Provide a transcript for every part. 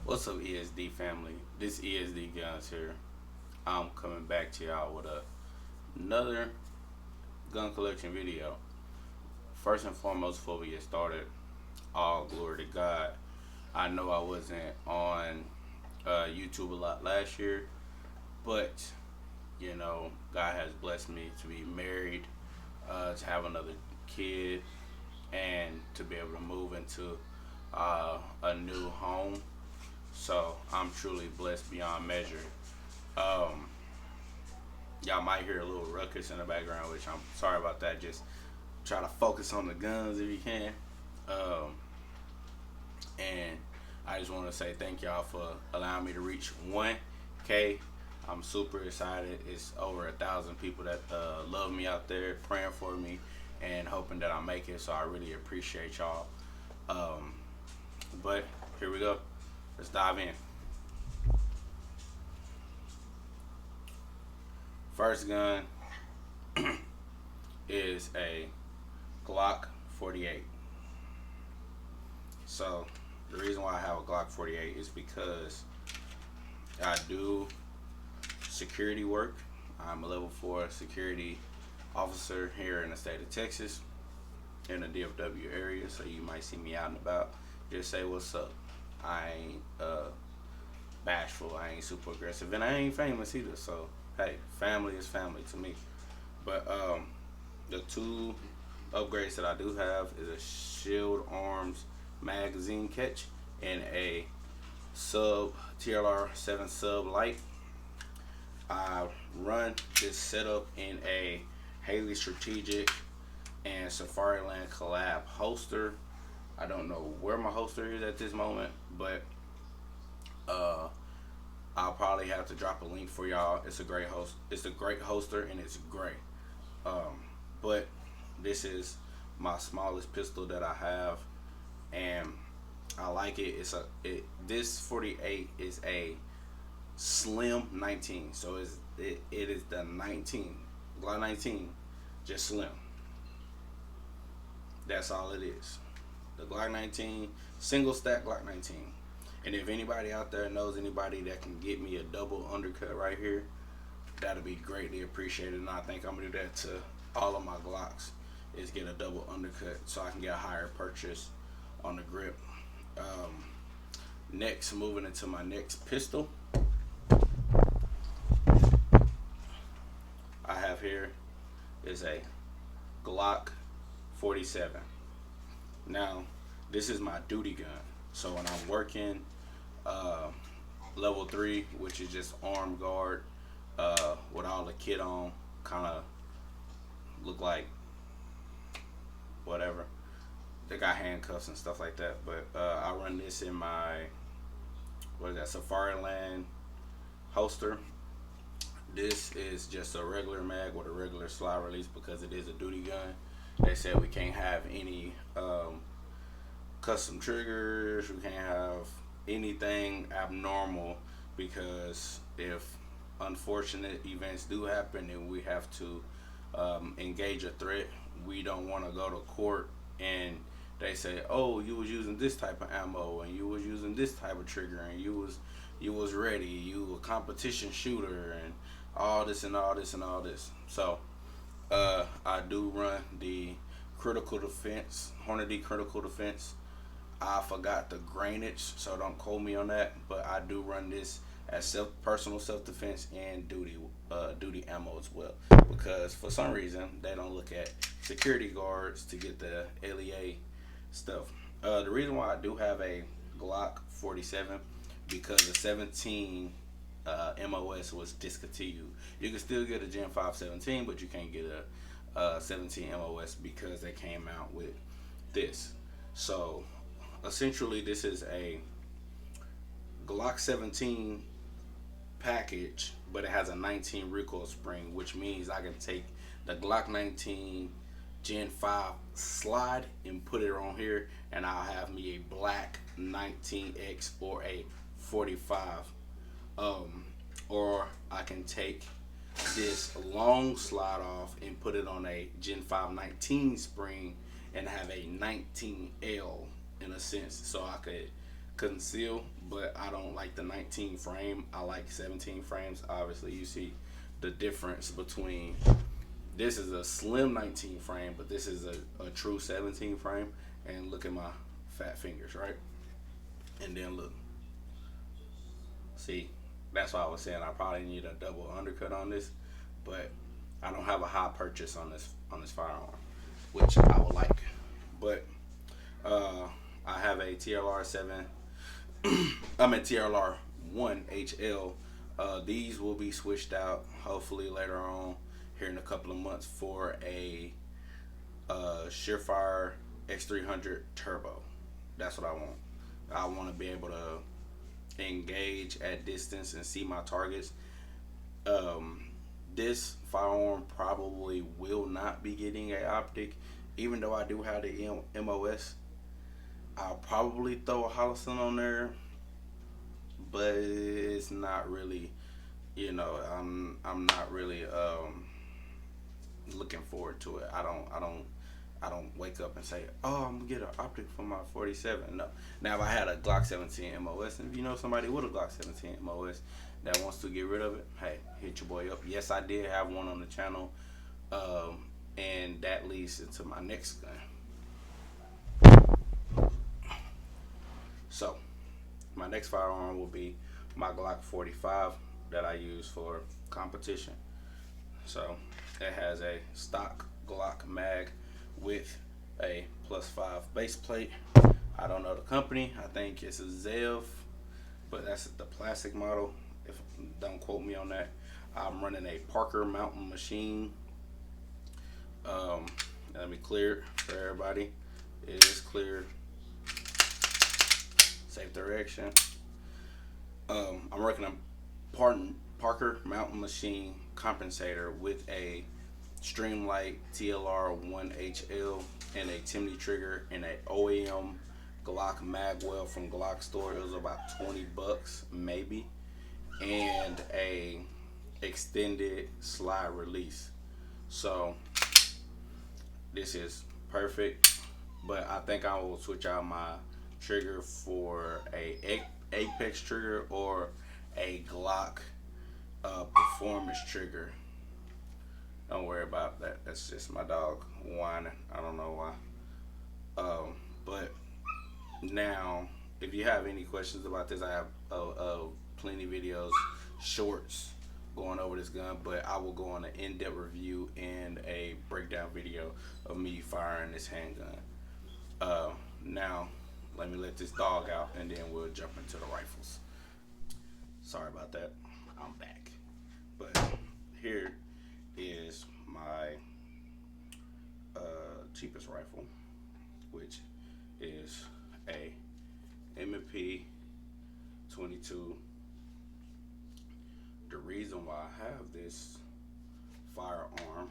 What's up, ESD family? This ESD Guns here. I'm coming back to y'all with another gun collection video. First and foremost, before we get started, all glory to God. I know I wasn't on YouTube a lot last year, but God has blessed me to be married, to have another kid, and to be able to move into a new home. So I'm truly blessed beyond measure. Um, y'all might hear a little ruckus in the background, which I'm sorry about that. Just try to focus on the guns if you can. Um, and I just want to say thank y'all for allowing me to reach 1K. I'm super excited. It's over 1,000 people that love me out there, praying for me, and hoping that I make it. So I really appreciate y'all. Um, but here we go. Let's dive in. First gun is a Glock 48. So the reason why I have a Glock 48 is because I do security work. I'm a level 4 security officer here in the state of Texas, in the DFW area. So you might see me out and about. Just say what's up. I ain't bashful. I ain't super aggressive, and I ain't famous either. So hey, family is family to me. But the two upgrades that I do have is a Shield Arms magazine catch and a sub TLR 7 sub light. I run this setup in a Haley Strategic and Safariland collab holster. I don't know where my holster is at this moment, but uh, I'll probably have to drop a link for y'all. It's a great host. It's a great holster and it's great. But this is my smallest pistol that I have, and I like it. This 48 is a slim 19, so it is the 19 Glock 19, just slim. That's all it is. The Glock 19, single stack Glock 19. And if anybody out there knows anybody that can get me a double undercut right here, that'll be greatly appreciated. And I think I'm gonna do that to all of my Glocks, is get a double undercut so I can get a higher purchase on the grip. Next, moving into my next pistol, I have here is a Glock 47. Now, this is my duty gun. So when I'm working uh, level 3, which is just armed guard, with all the kit on, kind of look like whatever. They got handcuffs and stuff like that. But I run this in my, what is that, Safariland holster. This is just a regular mag with a regular slide release because it is a duty gun. They said we can't have any custom triggers. We can't have anything abnormal because if unfortunate events do happen and we have to engage a threat, we don't want to go to court and they say, oh, you was using this type of ammo and you was using this type of trigger and you was ready, you a competition shooter and all this and all this and all this. So I do run the critical defense, Hornady critical defense. I forgot the grainage, so don't quote me on that. But I do run this as personal self defense and duty ammo as well, because for some reason they don't look at security guards to get the LEA stuff. The reason why I do have a Glock 47 because the 17 MOS was discontinued. You can still get a Gen 5 17, but you can't get a 17 MOS because they came out with this. So essentially, this is a Glock 17 package, but it has a 19 recoil spring, which means I can take the Glock 19 Gen 5 slide and put it on here, and I'll have me a black 19X or a 45. Or I can take this long slide off and put it on a Gen 5 19 spring and have a 19L in a sense, so I could conceal, but I don't like the 19 frame. I like 17 frames. Obviously, you see the difference between this is a slim 19 frame, but this is a true 17 frame. And look at my fat fingers, right? And then look, see, that's why I was saying I probably need a double undercut on this, but I don't have a high purchase on this firearm, which I would like. But uh, I have a TLR 7. I'm at TLR 1 HL. These will be switched out hopefully later on here in a couple of months for a Surefire X300 Turbo. That's what I want. I want to be able to engage at distance and see my targets. Um, this firearm probably will not be getting a optic, even though I do have the MOS. I'll probably throw a Holosun on there, but it's not really, I'm not really looking forward to it. I don't wake up and say, oh, I'm gonna get an optic for my 47. No. Now if I had a Glock 17 MOS, and if you know somebody with a Glock 17 MOS that wants to get rid of it, hey, hit your boy up. Yes, I did have one on the channel, and that leads into my next gun. So my next firearm will be my Glock 45 that I use for competition. So it has a stock Glock mag with a +5 base plate. I don't know the company. I think it's a Zev, but that's the plastic model. If don't quote me on that. I'm running a Parker Mountain Machine. Let me clear it for everybody. It is cleared. Safe direction. I'm working a Parker Mountain Machine compensator with a Streamlight TLR 1 HL and a Timney trigger and a OEM Glock Magwell from Glock store. It was about $20 maybe, and a extended slide release. So this is perfect, but I think I will switch out my trigger for a Apex trigger or a Glock performance trigger. Don't worry about that. That's just my dog whining. I don't know why. But now, if you have any questions about this, I have plenty of videos, shorts going over this gun. But I will go on an in-depth review and a breakdown video of me firing this handgun. Now, let me let this dog out, and then we'll jump into the rifles. Sorry about that. I'm back. But here is my cheapest rifle, which is a M&P 22. The reason why I have this firearm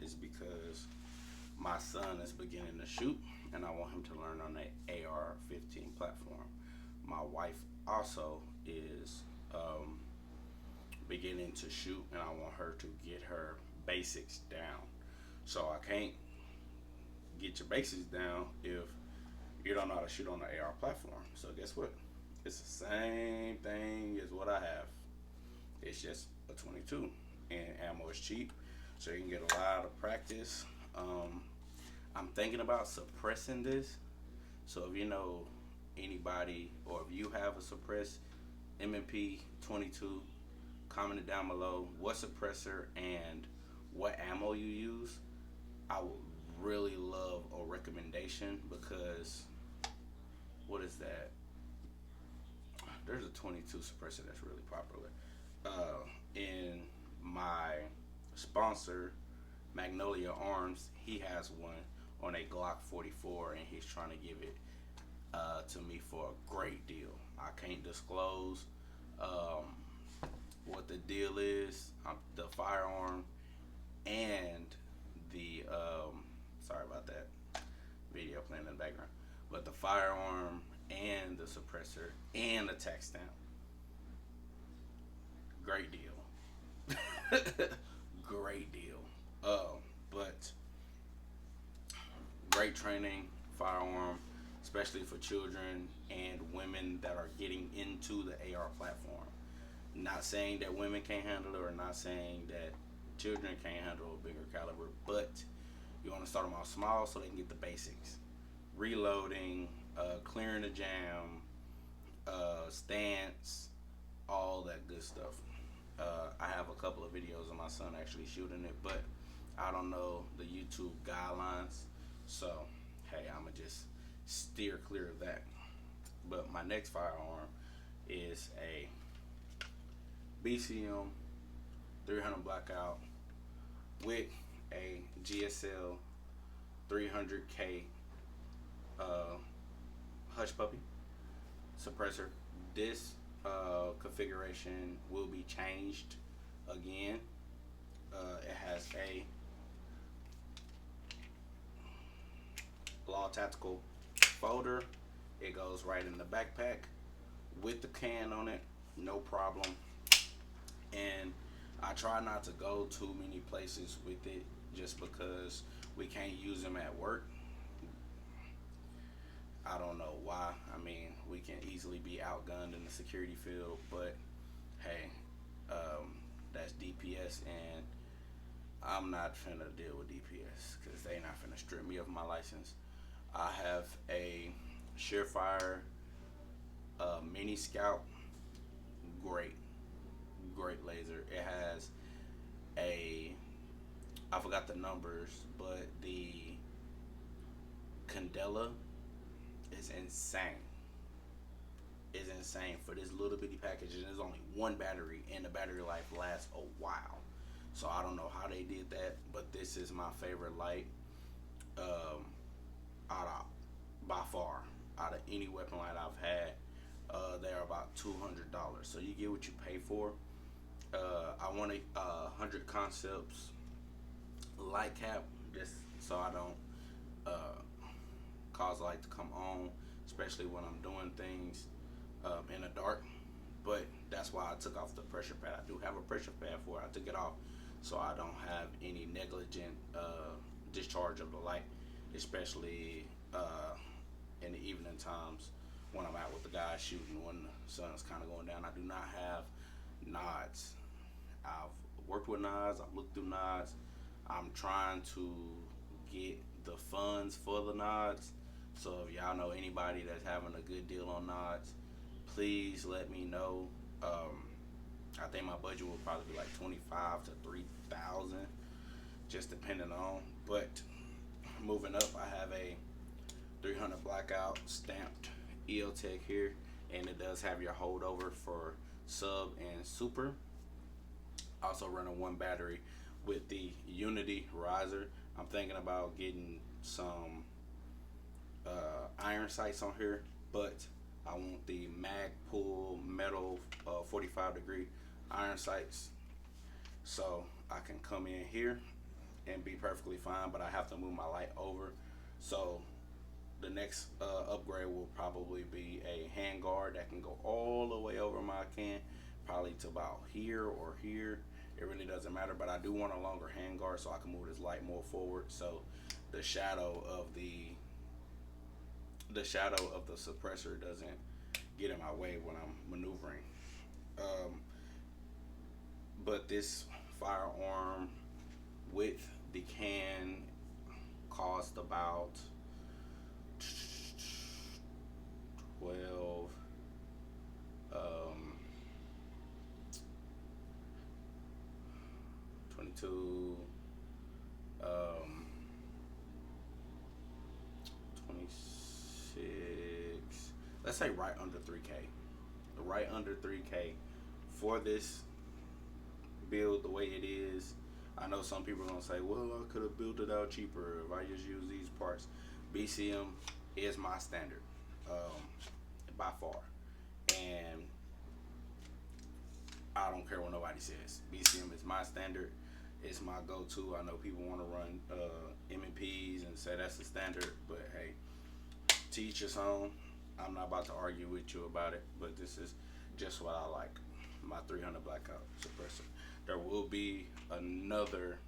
is because my son is beginning to shoot, and I want him to learn on the AR-15 platform. My wife also is beginning to shoot, and I want her to get her basics down. So I can't get your basics down if you don't know how to shoot on the AR platform. So guess what? It's the same thing as what I have. It's just a 22, and ammo is cheap, so you can get a lot of practice. I'm thinking about suppressing this. So if you know anybody, or if you have a suppressed M&P 22, comment it down below what suppressor and what ammo you use. I would really love a recommendation, because what is that? There's a 22 suppressor that's really popular. In my sponsor, Magnolia Arms, he has one on a Glock 44, and he's trying to give it to me for a great deal. I can't disclose what the deal is. The firearm and the sorry about that video playing in the background, but the firearm and the suppressor and the tax stamp, great deal. Great deal. But great training firearm, especially for children and women that are getting into the AR platform. Not saying that women can't handle it, or not saying that children can't handle a bigger caliber, but you want to start them off small so they can get the basics: reloading, clearing the jam, stance, all that good stuff. I have a couple of videos of my son actually shooting it, but I don't know the YouTube guidelines, so hey, I'ma just steer clear of that. But my next firearm is a BCM 300 Blackout with a GSL 300K Hush Puppy suppressor. This configuration will be changed again. It has a Law Tactical folder. It goes right in the backpack with the can on it, no problem. And I try not to go too many places with it just because we can't use them at work. I don't know why. I mean, we can easily be outgunned in the security field, but hey, that's DPS, and I'm not finna deal with DPS because they not finna strip me of my license. I have a Surefire Mini Scout. Great laser. It has I forgot the numbers, but the Candela is insane. Is insane for this little bitty package, and there's only one battery, and the battery life lasts a while. So I don't know how they did that, but this is my favorite light. Out of by far out of any weapon light I've had. They're about $200, so you get what you pay for. I want a 100 Concepts light cap, just so I don't cause light to come on, especially when I'm doing things in the dark. But that's why I took off the pressure pad. I do have a pressure pad for it. I took it off so I don't have any negligent discharge of the light, especially in the evening times when I'm out with the guys shooting when the sun's kind of going down. I do not have nods. I've worked with nods. I've looked through nods. I'm trying to get the funds for the nods. So if y'all know anybody that's having a good deal on nods, please let me know. I think my budget will probably be like 25 to 3,000, just depending on. But moving up, I have a 300 Blackout stamped EOTech here, and it does have your holdover for sub and super. Also running one battery with the Unity riser. I'm thinking about getting some iron sights on here, but I want the Magpul metal 45 degree iron sights, so I can come in here and be perfectly fine, but I have to move my light over. So the next upgrade will probably be a handguard that can go all the way over my can, probably to about here or here. It really doesn't matter, but I do want a longer handguard so I can move this light more forward, so the shadow of the suppressor doesn't get in my way when I'm maneuvering. But this firearm with the can cost about 12 22 26, let's say right under 3K. Right under 3K for this build the way it is. I know some people are gonna say, well, I could have built it out cheaper if I just use these parts. BCM is my standard, by far, and I don't care what nobody says. BCM is my standard. It's my go-to. I know people want to run M&Ps and say that's the standard, but hey, to each his own. I'm not about to argue with you about it, but this is just what I like. My 300 Blackout suppressor. There will be another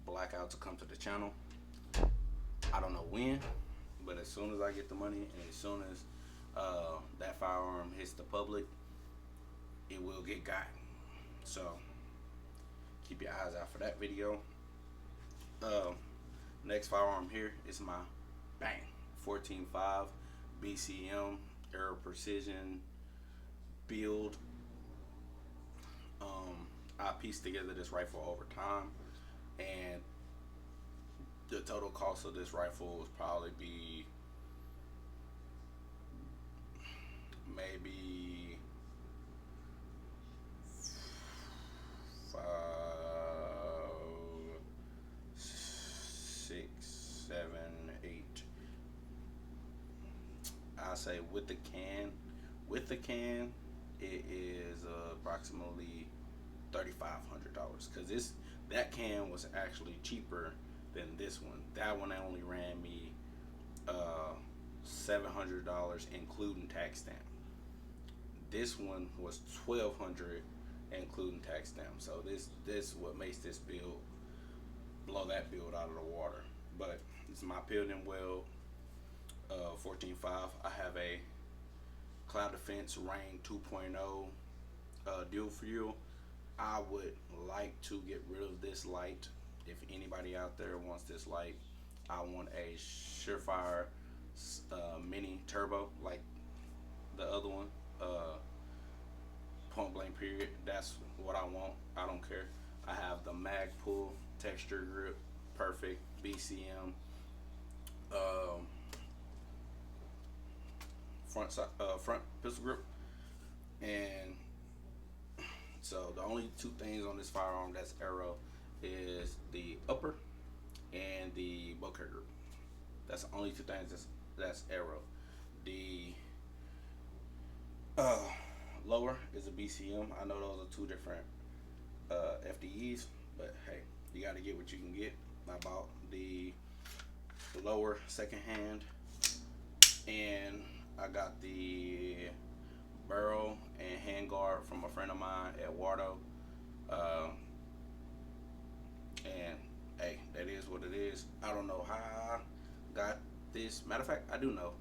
Blackout to come to the channel. I don't know when, But as soon as I get the money, and as soon as that firearm hits the public, it will get got. So keep your eyes out for that video. Uh, Next firearm here is my bang 14.5 BCM Aero Precision build. I pieced together this rifle over time, and the total cost of this rifle would probably be maybe five, 6, 7, 8. I say with the can, it is approximately $3,500 because that can was actually cheaper than this one. That one only ran me $700 including tax stamp. This one was $1,200 including tax stamp. So this what makes this build blow that build out of the water. But it's my Pilden Weld 14.5. I have a Cloud Defense Rain 2.0 dual fuel. I would like to get rid of this light. If anybody out there wants this light, I want a Surefire mini turbo like the other one. Point blank period. That's what I want. I don't care. I have the Magpul texture grip, perfect BCM. Front pistol grip, and so the only two things on this firearm that's Aero is the upper and the bow carry grip. That's the only two things that's Aero. The lower is a BCM. I know those are two different FDEs, but hey, you got to get what you can get. I bought the lower secondhand, and I got the barrel and handguard from a friend of mine, Eduardo. And hey, that is what it is. I don't know how I got this. Matter of fact, I do know.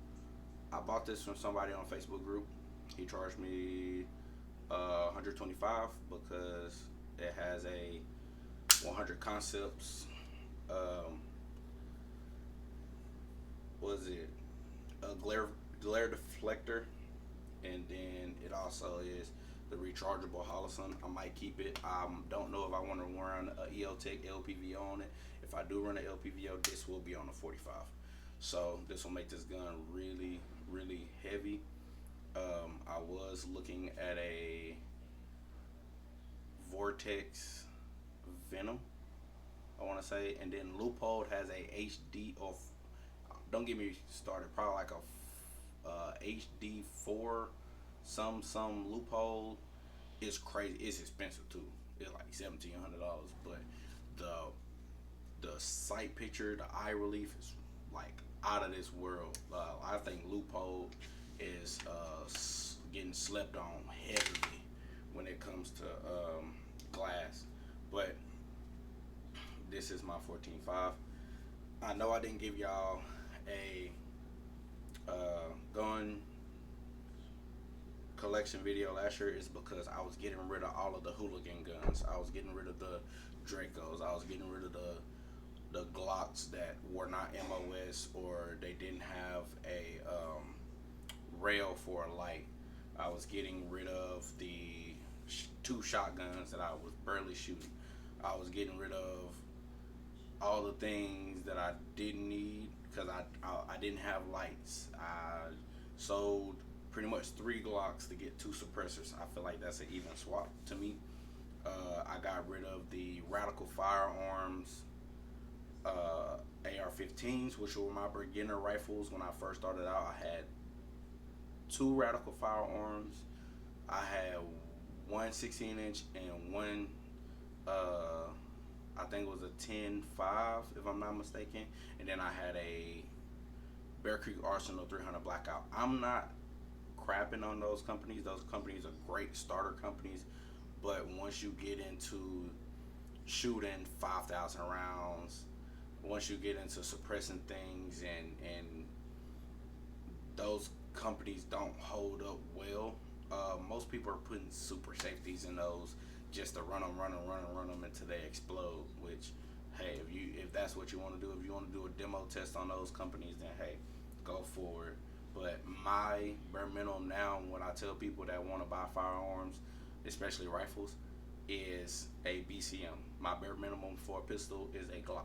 I bought this from somebody on Facebook group. He charged me $125 because it has a 100 Concepts. What is it? A glare deflector, and then it also is the rechargeable Holosun. I might keep it. I don't know if I want to run a EOTech LPVO on it. If I do run an LPVO, this will be on a 45. So this will make this gun really, really heavy. I was looking at a Vortex Venom, I want to say, and then Loophole has a HD of. Don't get me started. Probably like a HD4, some Loophole. It's crazy. It's expensive too. It's like $1,700, but the sight picture, the eye relief is like out of this world. I think Loophole is getting slept on heavily when it comes to glass. But this is my 14.5. I know I didn't give y'all a gun collection video last year. Is because I was getting rid of all of the hooligan guns. I was getting rid of the Dracos. I was getting rid of the Glocks that were not MOS, or they didn't have a rail for a light. I was getting rid of the two shotguns that I was barely shooting. I was getting rid of all the things that I didn't need because I didn't have lights. I sold pretty much 3 Glocks to get 2 suppressors. I feel like that's an even swap to me. I got rid of the Radical Firearms AR-15s, which were my beginner rifles when I first started out. I had 2 Radical Firearms. I had one 16-inch and one I think it was a 10.5 if I'm not mistaken, and then I had a Bear Creek Arsenal 300 Blackout. I'm not crapping on those companies. Those companies are great starter companies, but once you get into shooting 5,000 rounds, once you get into suppressing things and those companies don't hold up well. Most people are putting super safeties in those just to run them until they explode. Which, hey, if that's what you want to do, if you want to do a demo test on those companies, then hey, go forward. But my bare minimum now, when I tell people that want to buy firearms, especially rifles, is a BCM. My bare minimum for a pistol is a Glock.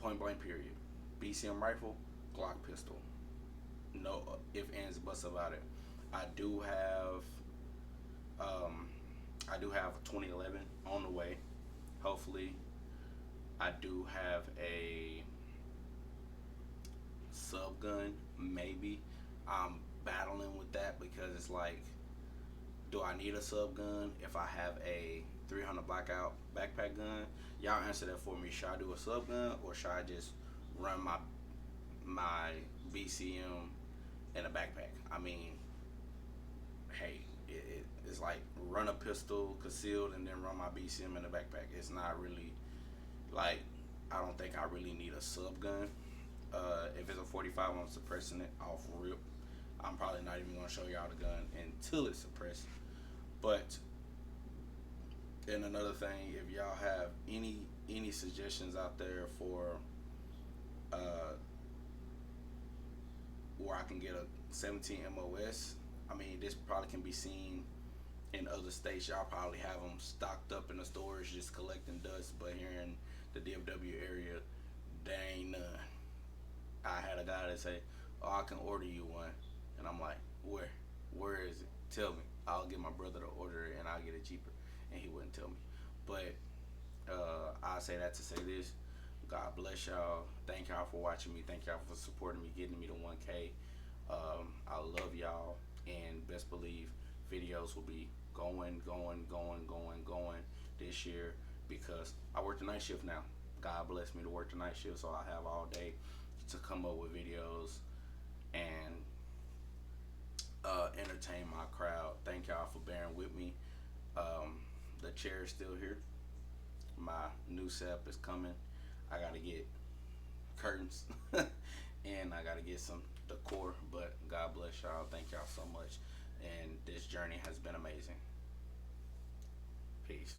Point blank, period. BCM rifle, Glock pistol. No if ands buts about it. I do have um, I do have 2011 on the way. Hopefully, I do have a sub gun. Maybe I'm battling with that because it's like, do I need a sub gun if I have a 300 blackout backpack gun? Y'all answer that for me. Should I do a sub gun or should I just run my BCM in a backpack? I mean, hey, it's like run a pistol concealed and then run my BCM in the backpack. It's not really like, I don't think I really need a sub gun. If it's a 45, I'm suppressing it off rip. I'm probably not even gonna show y'all the gun until it's suppressed. But and another thing, if y'all have any suggestions out there for uh, where I can get a 17 MOS, I mean this probably can be seen in other states. Y'all probably have them stocked up in the stores just collecting dust, but here in the DFW area, there ain't none. I had a guy that say, "Oh, I can order you one," and I'm like, "Where? Where is it? Tell me. I'll get my brother to order it, and I'll get it cheaper." And he wouldn't tell me. But I say that to say this: God bless y'all. Thank y'all for watching me. Thank y'all for supporting me, getting me to 1K. I love y'all, and best believe videos will be going this year because I work the night shift now. God bless me to work the night shift, so I have all day to come up with videos and entertain my crowd. Thank y'all for bearing with me. Um, the chair is still here. My new setup is coming. I gotta get curtains and I gotta get some decor. But God bless y'all. Thank y'all so much. And this journey has been amazing. Peace.